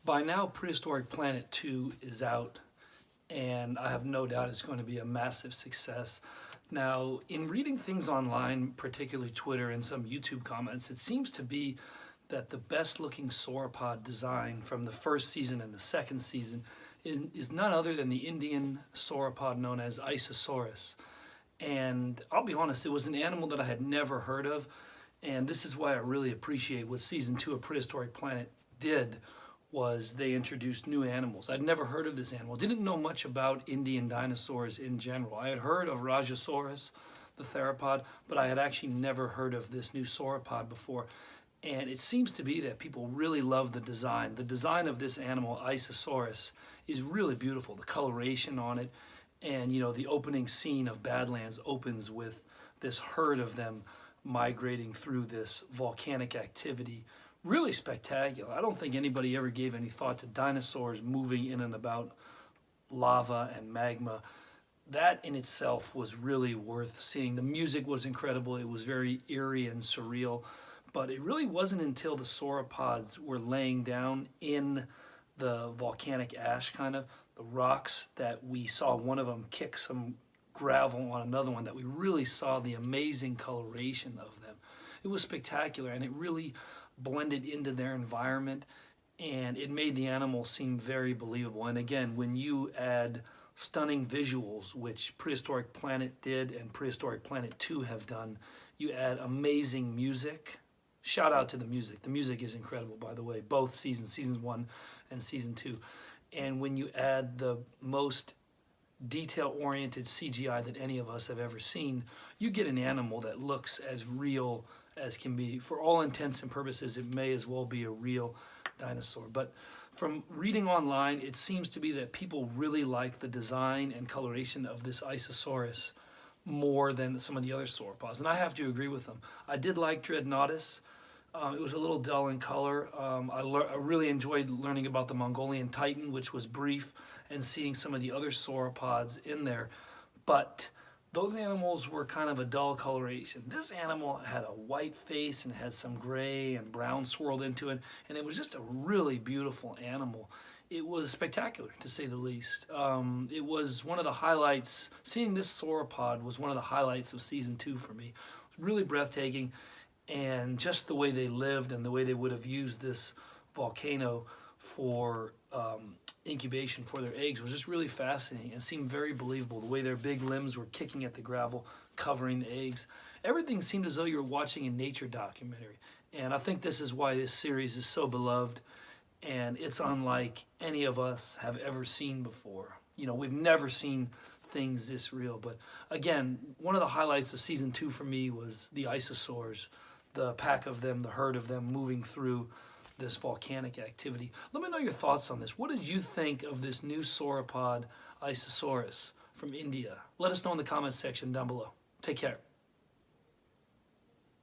By now, Prehistoric Planet 2 is out, and I have no doubt it's going to be a massive success. Now, in reading things online, particularly Twitter and some YouTube comments, it seems to be that the best looking sauropod design from the first season and the second season is none other than the Indian sauropod known as Isisaurus. And I'll be honest, it was an animal that I had never heard of, and this is why I really appreciate what season 2 of Prehistoric Planet did. Was they introduced new animals. I'd never heard of this animal. Didn't know much about Indian dinosaurs in general. I had heard of Rajasaurus, the theropod, but I had actually never heard of this new sauropod before. And it seems to be that people really love the design. The design of this animal, Isisaurus, is really beautiful. The coloration on it, and the opening scene of Badlands opens with this herd of them migrating through this volcanic activity. Really spectacular. I don't think anybody ever gave any thought to dinosaurs moving in and about lava and magma. That in itself was really worth seeing. The music was incredible. It was very eerie and surreal. But it really wasn't until the sauropods were laying down in the volcanic ash, kind of, the rocks, that we saw one of them kick some gravel on another one, that we really saw the amazing coloration of them. It was spectacular, and it really blended into their environment, and it made the animal seem very believable. And again, when you add stunning visuals, which Prehistoric Planet did and Prehistoric Planet 2 have done, you add amazing music. Shout out to the music. The music is incredible, by the way, both seasons 1 and season 2. And when you add the most detail-oriented CGI that any of us have ever seen, you get an animal that looks as real as can be. For all intents and purposes, it may as well be a real dinosaur. But from reading online, it seems to be that people really like the design and coloration of this Isisaurus more than some of the other sauropods, and I have to agree with them. I did like Dreadnoughtus. It was a little dull in color. I really enjoyed learning about the Mongolian Titan, which was brief, and seeing some of the other sauropods in there. But those animals were kind of a dull coloration. This animal had a white face and had some gray and brown swirled into it, and it was just a really beautiful animal. It was spectacular, to say the least. It was one of the highlights. Seeing this sauropod was one of the highlights of season 2 for me. It was really breathtaking, and just the way they lived and the way they would have used this volcano for incubation for their eggs was just really fascinating and seemed very believable. The way their big limbs were kicking at the gravel, covering the eggs. Everything seemed as though you were watching a nature documentary. And I think this is why this series is so beloved, and it's unlike any of us have ever seen before. We've never seen things this real. But again, one of the highlights of season 2 for me was the Isisaurs, the pack of them, the herd of them moving through this volcanic activity. Let me know your thoughts on this. What did you think of this new sauropod, Isisaurus, from India? Let us know in the comments section down below. Take care.